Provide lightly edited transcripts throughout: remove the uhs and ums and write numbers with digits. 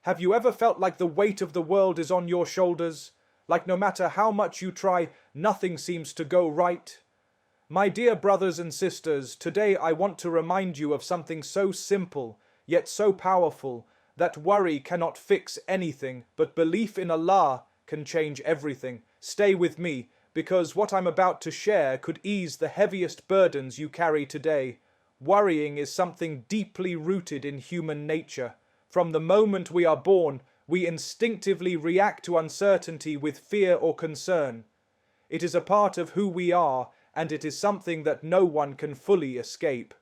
Have you ever felt like the weight of the world is on your shoulders? Like no matter how much you try, nothing seems to go right? My dear brothers and sisters, today I want to remind you of something so simple, yet so powerful, that worry cannot fix anything, but belief in Allah can change everything. Stay with me, because what I'm about to share could ease the heaviest burdens you carry today. Worrying is something deeply rooted in human nature. From the moment we are born, we instinctively react to uncertainty with fear or concern. It is a part of who we are, and it is something that no one can fully escape.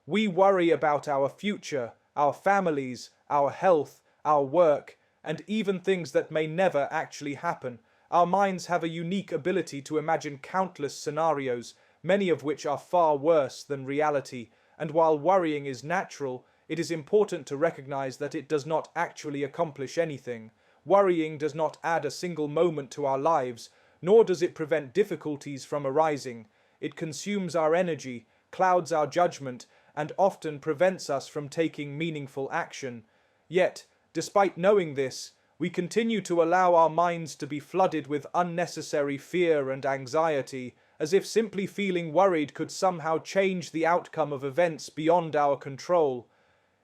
We worry about our future, our families, our health, our work, and even things that may never actually happen. Our minds have a unique ability to imagine countless scenarios, many of which are far worse than reality, and while worrying is natural, it is important to recognize that it does not actually accomplish anything. Worrying does not add a single moment to our lives, nor does it prevent difficulties from arising. It consumes our energy, clouds our judgment, and often prevents us from taking meaningful action. Yet, despite knowing this, we continue to allow our minds to be flooded with unnecessary fear and anxiety, as if simply feeling worried could somehow change the outcome of events beyond our control.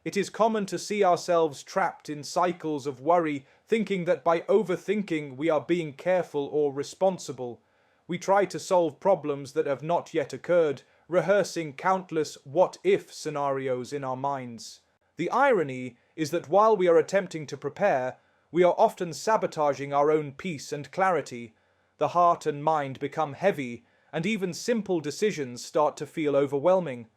It is common to see ourselves trapped in cycles of worry, thinking that by overthinking we are being careful or responsible. We try to solve problems that have not yet occurred, rehearsing countless what-if scenarios in our minds. The irony is that while we are attempting to prepare, we are often sabotaging our own peace and clarity. The heart and mind become heavy, and even simple decisions start to feel overwhelming.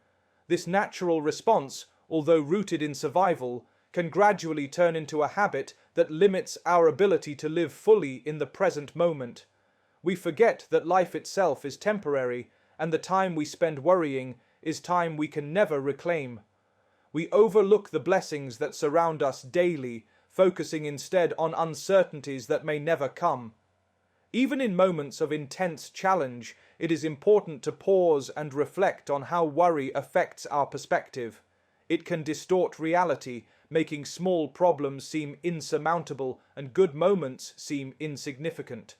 This natural response, although rooted in survival, can gradually turn into a habit that limits our ability to live fully in the present moment. We forget that life itself is temporary, and the time we spend worrying is time we can never reclaim. We overlook the blessings that surround us daily, focusing instead on uncertainties that may never come. Even in moments of intense challenge, it is important to pause and reflect on how worry affects our perspective. It can distort reality, making small problems seem insurmountable and good moments seem insignificant.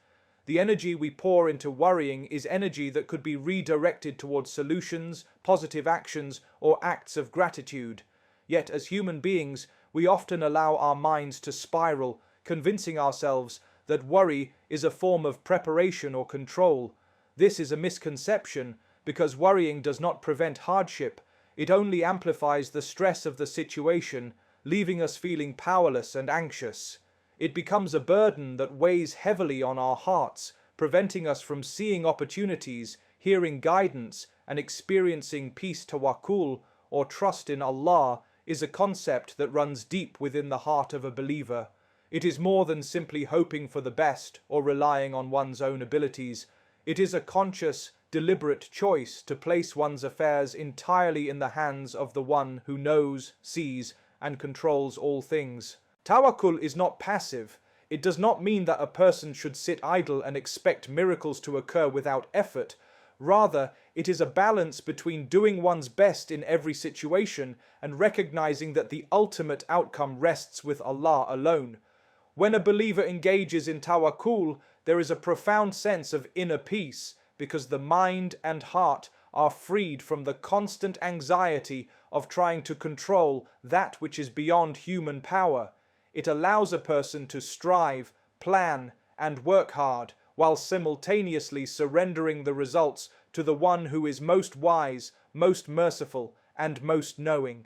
The energy we pour into worrying is energy that could be redirected towards solutions, positive actions, or acts of gratitude. Yet as human beings, we often allow our minds to spiral, convincing ourselves that worry is a form of preparation or control. This is a misconception, because worrying does not prevent hardship. It only amplifies the stress of the situation, leaving us feeling powerless and anxious. It becomes a burden that weighs heavily on our hearts, preventing us from seeing opportunities, hearing guidance, and experiencing peace. Tawakkul, or trust in Allah, is a concept that runs deep within the heart of a believer. It is more than simply hoping for the best or relying on one's own abilities. It is a conscious, deliberate choice to place one's affairs entirely in the hands of the one who knows, sees, and controls all things. Tawakkul is not passive. It does not mean that a person should sit idle and expect miracles to occur without effort. Rather, it is a balance between doing one's best in every situation and recognizing that the ultimate outcome rests with Allah alone. When a believer engages in tawakkul, there is a profound sense of inner peace, because the mind and heart are freed from the constant anxiety of trying to control that which is beyond human power. It allows a person to strive, plan, and work hard, while simultaneously surrendering the results to the one who is most wise, most merciful, and most knowing.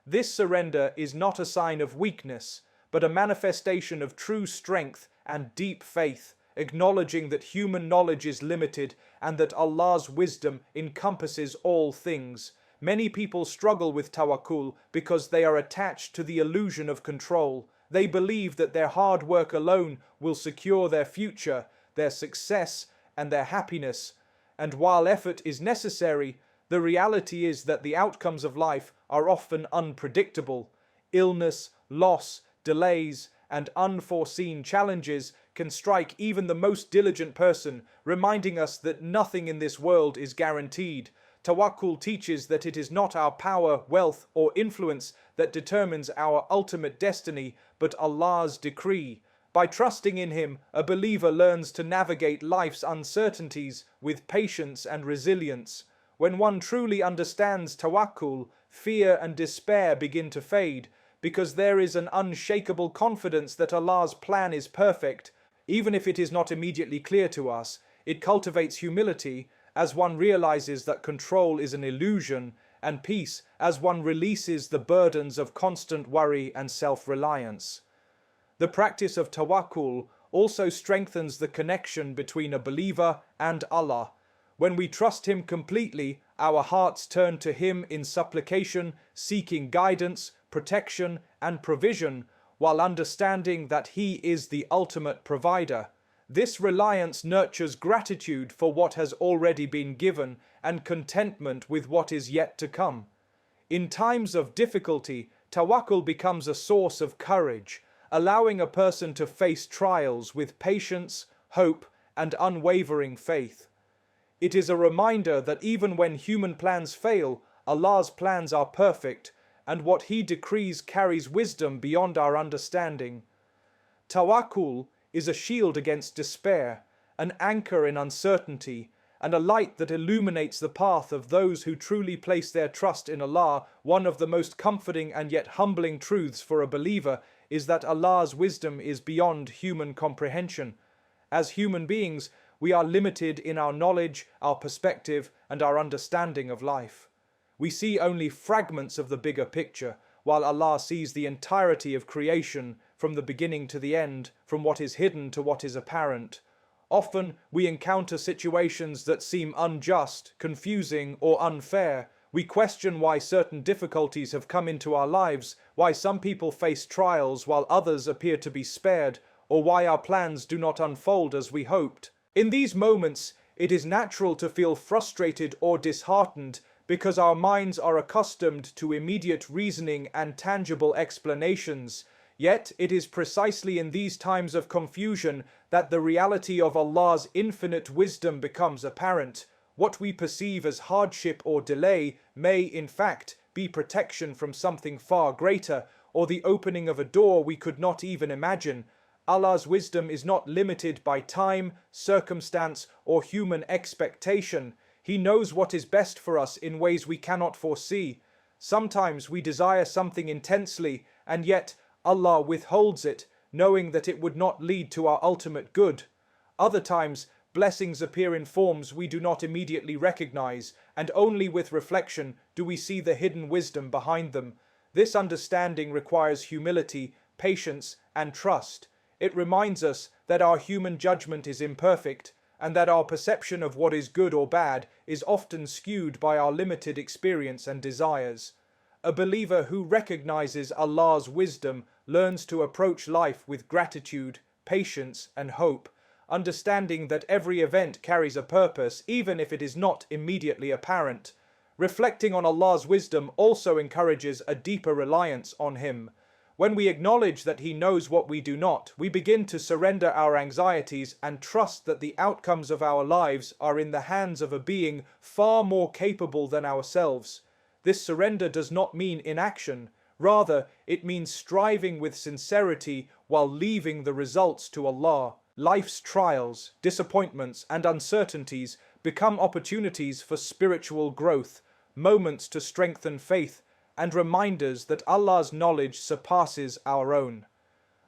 This surrender is not a sign of weakness, but a manifestation of true strength and deep faith, acknowledging that human knowledge is limited and that Allah's wisdom encompasses all things. Many people struggle with tawakkul because they are attached to the illusion of control. They believe that their hard work alone will secure their future, their success, and their happiness. And while effort is necessary, the reality is that the outcomes of life are often unpredictable. Illness, loss, delays, and unforeseen challenges can strike even the most diligent person, reminding us that nothing in this world is guaranteed. Tawakkul teaches that it is not our power, wealth, or influence that determines our ultimate destiny, but Allah's decree. By trusting in Him, a believer learns to navigate life's uncertainties with patience and resilience. When one truly understands tawakkul, fear and despair begin to fade, because there is an unshakable confidence that Allah's plan is perfect. Even if it is not immediately clear to us, it cultivates humility as one realizes that control is an illusion, and peace as one releases the burdens of constant worry and self-reliance. The practice of tawakkul also strengthens the connection between a believer and Allah. When we trust Him completely, our hearts turn to Him in supplication, seeking guidance, protection, and provision, while understanding that He is the ultimate provider. This reliance nurtures gratitude for what has already been given and contentment with what is yet to come. In times of difficulty, tawakkul becomes a source of courage, allowing a person to face trials with patience, hope, and unwavering faith. It is a reminder that even when human plans fail, Allah's plans are perfect, and what He decrees carries wisdom beyond our understanding. Tawakkul is a shield against despair, an anchor in uncertainty, and a light that illuminates the path of those who truly place their trust in Allah. One of the most comforting and yet humbling truths for a believer is that Allah's wisdom is beyond human comprehension. As human beings, we are limited in our knowledge, our perspective, and our understanding of life. We see only fragments of the bigger picture, while Allah sees the entirety of creation, from the beginning to the end, from what is hidden to what is apparent. Often we encounter situations that seem unjust, confusing, or unfair. We question why certain difficulties have come into our lives, why some people face trials while others appear to be spared, or why our plans do not unfold as we hoped. In these moments, it is natural to feel frustrated or disheartened because our minds are accustomed to immediate reasoning and tangible explanations. Yet it is precisely in these times of confusion that the reality of Allah's infinite wisdom becomes apparent. What we perceive as hardship or delay may, in fact, be protection from something far greater, or the opening of a door we could not even imagine. Allah's wisdom is not limited by time, circumstance, or human expectation. He knows what is best for us in ways we cannot foresee. Sometimes we desire something intensely, and yet Allah withholds it, knowing that it would not lead to our ultimate good. Other times, blessings appear in forms we do not immediately recognize, and only with reflection do we see the hidden wisdom behind them. This understanding requires humility, patience, and trust. It reminds us that our human judgment is imperfect, and that our perception of what is good or bad is often skewed by our limited experience and desires. A believer who recognizes Allah's wisdom learns to approach life with gratitude, patience, and hope, understanding that every event carries a purpose, even if it is not immediately apparent. Reflecting on Allah's wisdom also encourages a deeper reliance on Him. When we acknowledge that He knows what we do not, we begin to surrender our anxieties and trust that the outcomes of our lives are in the hands of a being far more capable than ourselves. This surrender does not mean inaction. Rather, it means striving with sincerity while leaving the results to Allah. Life's trials, disappointments, and uncertainties become opportunities for spiritual growth, moments to strengthen faith, and reminders that Allah's knowledge surpasses our own.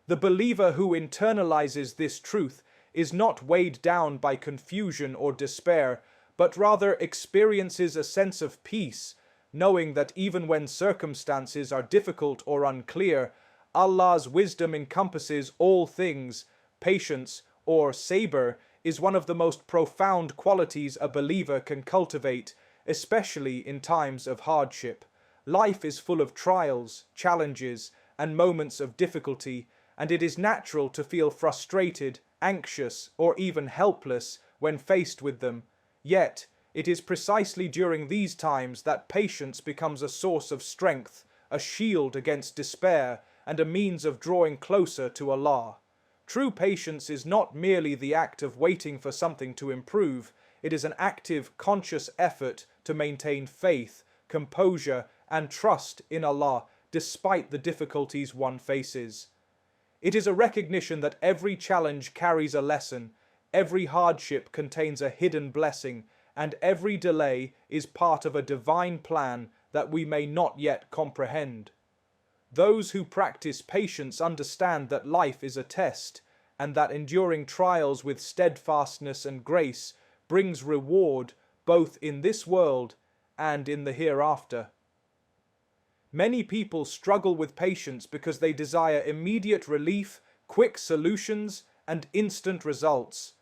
The believer who internalizes this truth is not weighed down by confusion or despair, but rather experiences a sense of peace, knowing that even when circumstances are difficult or unclear, Allah's wisdom encompasses all things. Patience, or sabr, is one of the most profound qualities a believer can cultivate, especially in times of hardship. Life is full of trials, challenges, and moments of difficulty, and it is natural to feel frustrated, anxious, or even helpless when faced with them. Yet, it is precisely during these times that patience becomes a source of strength, a shield against despair, and a means of drawing closer to Allah. True patience is not merely the act of waiting for something to improve, it is an active, conscious effort to maintain faith, composure, and trust in Allah despite the difficulties one faces. It is a recognition that every challenge carries a lesson, every hardship contains a hidden blessing, and every delay is part of a divine plan that we may not yet comprehend. Those who practice patience understand that life is a test, and that enduring trials with steadfastness and grace brings reward both in this world and in the hereafter. Many people struggle with patience because they desire immediate relief, quick solutions, and instant results.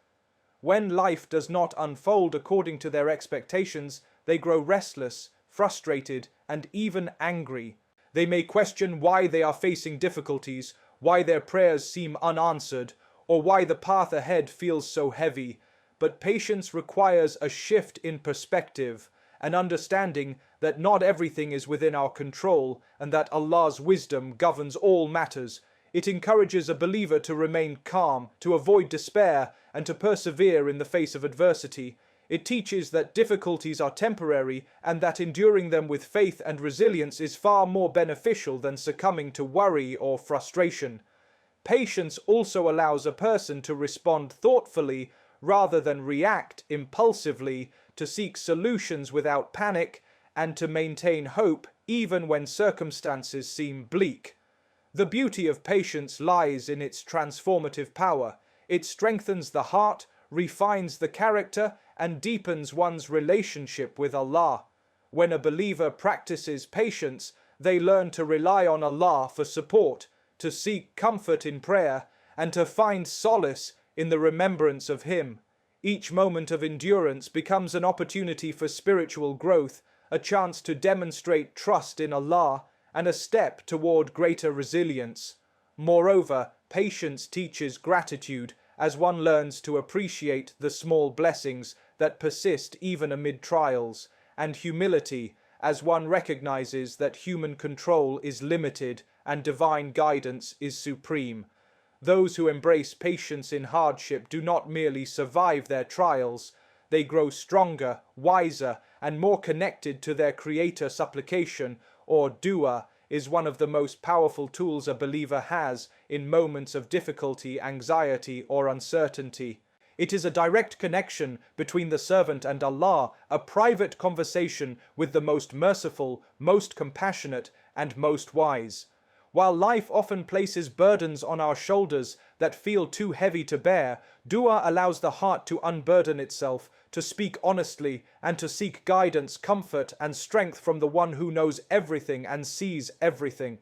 When life does not unfold according to their expectations, they grow restless, frustrated, and even angry. They may question why they are facing difficulties, why their prayers seem unanswered, or why the path ahead feels so heavy. But patience requires a shift in perspective, an understanding that not everything is within our control and that Allah's wisdom governs all matters. It encourages a believer to remain calm, to avoid despair, and to persevere in the face of adversity. It teaches that difficulties are temporary and that enduring them with faith and resilience is far more beneficial than succumbing to worry or frustration. Patience also allows a person to respond thoughtfully rather than react impulsively, to seek solutions without panic, and to maintain hope even when circumstances seem bleak. The beauty of patience lies in its transformative power. It strengthens the heart, refines the character, and deepens one's relationship with Allah. When a believer practices patience, they learn to rely on Allah for support, to seek comfort in prayer, and to find solace in the remembrance of Him. Each moment of endurance becomes an opportunity for spiritual growth, a chance to demonstrate trust in Allah, and a step toward greater resilience. Moreover, patience teaches gratitude as one learns to appreciate the small blessings that persist even amid trials, and humility as one recognizes that human control is limited and divine guidance is supreme. Those who embrace patience in hardship do not merely survive their trials, they grow stronger, wiser, and more connected to their Creator. Supplication, or dua, is one of the most powerful tools a believer has in moments of difficulty, anxiety, or uncertainty. It is a direct connection between the servant and Allah, a private conversation with the most merciful, most compassionate, and most wise. While life often places burdens on our shoulders that feel too heavy to bear, dua allows the heart to unburden itself, to speak honestly, and to seek guidance, comfort, and strength from the one who knows everything and sees everything.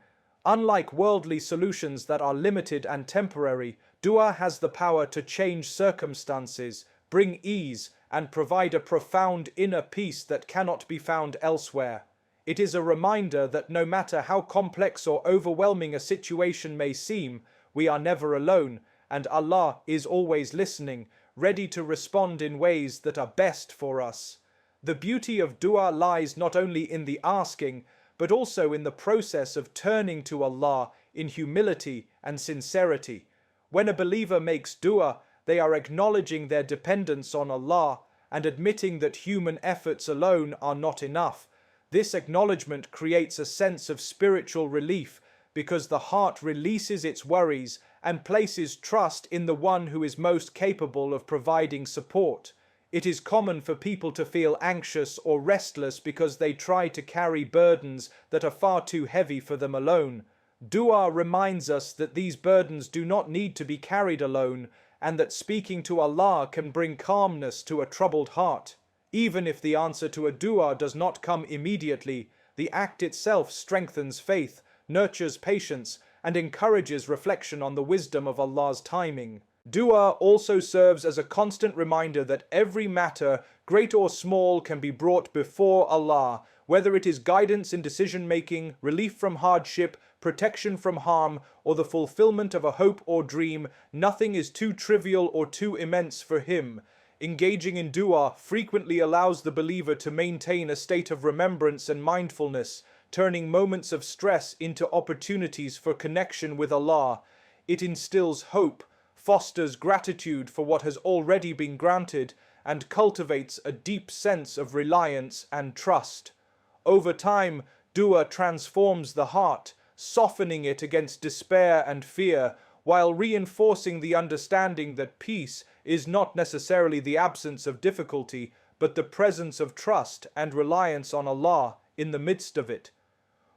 Unlike worldly solutions that are limited and temporary, dua has the power to change circumstances, bring ease, and provide a profound inner peace that cannot be found elsewhere. It is a reminder that no matter how complex or overwhelming a situation may seem, we are never alone, and Allah is always listening, ready to respond in ways that are best for us. The beauty of dua lies not only in the asking, but also in the process of turning to Allah in humility and sincerity. When a believer makes dua, they are acknowledging their dependence on Allah and admitting that human efforts alone are not enough. This acknowledgement creates a sense of spiritual relief because the heart releases its worries and places trust in the one who is most capable of providing support. It is common for people to feel anxious or restless because they try to carry burdens that are far too heavy for them alone. Dua reminds us that these burdens do not need to be carried alone, and that speaking to Allah can bring calmness to a troubled heart. Even if the answer to a dua does not come immediately, the act itself strengthens faith, nurtures patience, and encourages reflection on the wisdom of Allah's timing. Dua also serves as a constant reminder that every matter, great or small, can be brought before Allah, whether it is guidance in decision-making, relief from hardship, protection from harm, or the fulfillment of a hope or dream. Nothing is too trivial or too immense for Him. Engaging in dua frequently allows the believer to maintain a state of remembrance and mindfulness, turning moments of stress into opportunities for connection with Allah. It instills hope, fosters gratitude for what has already been granted, and cultivates a deep sense of reliance and trust. Over time, dua transforms the heart, softening it against despair and fear, while reinforcing the understanding that peace is not necessarily the absence of difficulty, but the presence of trust and reliance on Allah in the midst of it.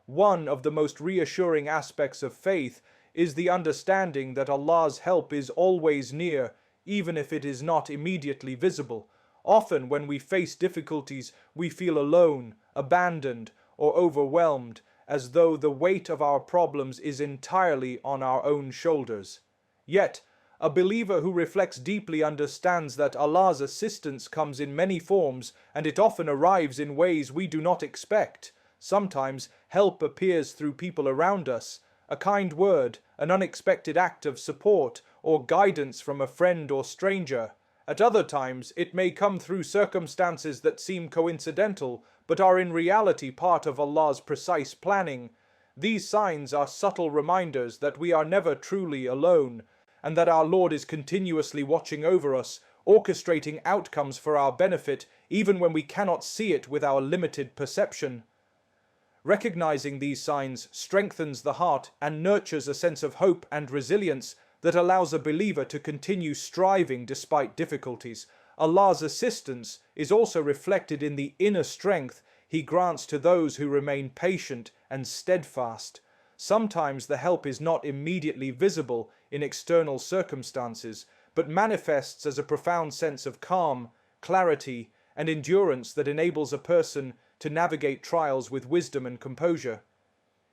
One of the most reassuring aspects of faith is the understanding that Allah's help is always near, even if it is not immediately visible. Often when we face difficulties, we feel alone, abandoned, or overwhelmed, as though the weight of our problems is entirely on our own shoulders. Yet, a believer who reflects deeply understands that Allah's assistance comes in many forms, and it often arrives in ways we do not expect. Sometimes help appears through people around us, a kind word, an unexpected act of support, or guidance from a friend or stranger. At other times, it may come through circumstances that seem coincidental, but are in reality part of Allah's precise planning. These signs are subtle reminders that we are never truly alone, and that our Lord is continuously watching over us, orchestrating outcomes for our benefit, even when we cannot see it with our limited perception. Recognizing these signs strengthens the heart and nurtures a sense of hope and resilience that allows a believer to continue striving despite difficulties. Allah's assistance is also reflected in the inner strength He grants to those who remain patient and steadfast. Sometimes the help is not immediately visible in external circumstances, but manifests as a profound sense of calm, clarity, and endurance that enables a person to navigate trials with wisdom and composure.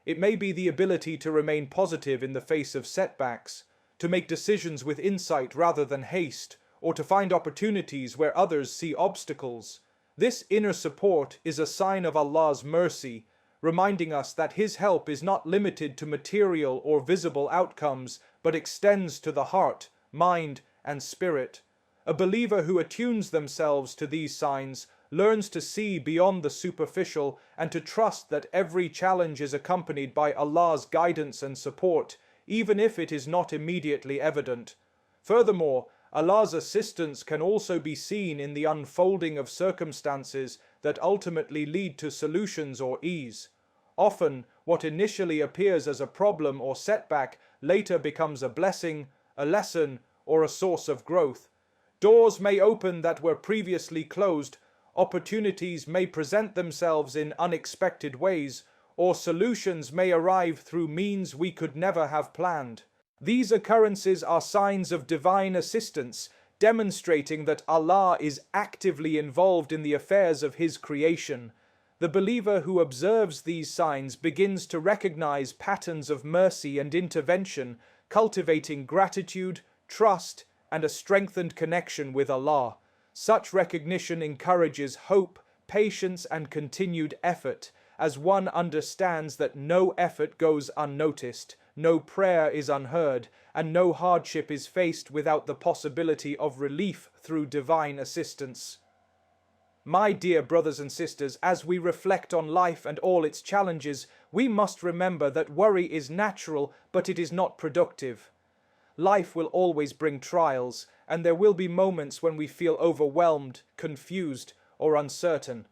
It may be the ability to remain positive in the face of setbacks, to make decisions with insight rather than haste, or to find opportunities where others see obstacles. This inner support is a sign of Allah's mercy, reminding us that His help is not limited to material or visible outcomes, but extends to the heart, mind, and spirit. A believer who attunes themselves to these signs learns to see beyond the superficial and to trust that every challenge is accompanied by Allah's guidance and support, even if it is not immediately evident. Furthermore, Allah's assistance can also be seen in the unfolding of circumstances that ultimately lead to solutions or ease. Often, what initially appears as a problem or setback later becomes a blessing, a lesson, or a source of growth. Doors may open that were previously closed, opportunities may present themselves in unexpected ways, or solutions may arrive through means we could never have planned. These occurrences are signs of divine assistance, demonstrating that Allah is actively involved in the affairs of His creation. The believer who observes these signs begins to recognize patterns of mercy and intervention, cultivating gratitude, trust, and a strengthened connection with Allah. Such recognition encourages hope, patience, and continued effort, as one understands that no effort goes unnoticed, no prayer is unheard, and no hardship is faced without the possibility of relief through divine assistance. My dear brothers and sisters, as we reflect on life and all its challenges, we must remember that worry is natural, but it is not productive. Life will always bring trials, and there will be moments when we feel overwhelmed, confused, or uncertain.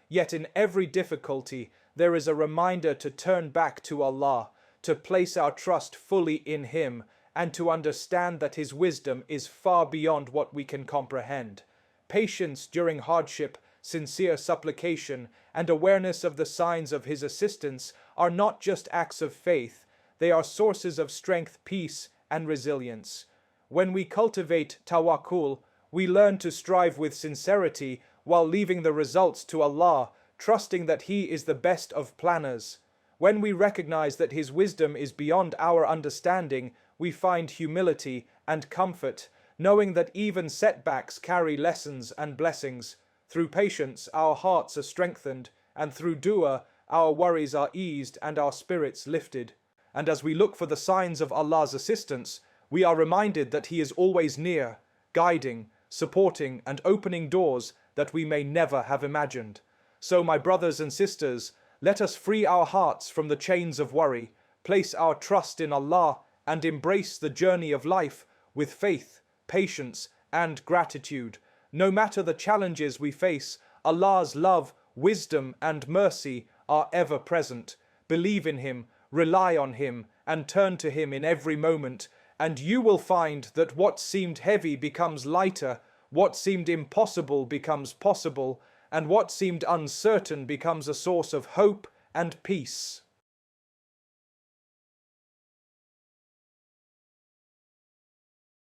Yet in every difficulty, there is a reminder to turn back to Allah, to place our trust fully in Him, and to understand that His wisdom is far beyond what we can comprehend. Patience during hardship, sincere supplication, and awareness of the signs of His assistance are not just acts of faith, they are sources of strength, peace, and resilience. When we cultivate tawakkul, we learn to strive with sincerity while leaving the results to Allah, trusting that He is the best of planners. When we recognize that His wisdom is beyond our understanding, we find humility and comfort, knowing that even setbacks carry lessons and blessings. Through patience, our hearts are strengthened, and through dua, our worries are eased and our spirits lifted. And as we look for the signs of Allah's assistance, we are reminded that He is always near, guiding, supporting, and opening doors that we may never have imagined. So, my brothers and sisters, let us free our hearts from the chains of worry, place our trust in Allah, and embrace the journey of life with faith, patience, and gratitude. No matter the challenges we face, Allah's love, wisdom, and mercy are ever present. Believe in Him, rely on Him, and turn to Him in every moment, and you will find that what seemed heavy becomes lighter, what seemed impossible becomes possible, and what seemed uncertain becomes a source of hope and peace.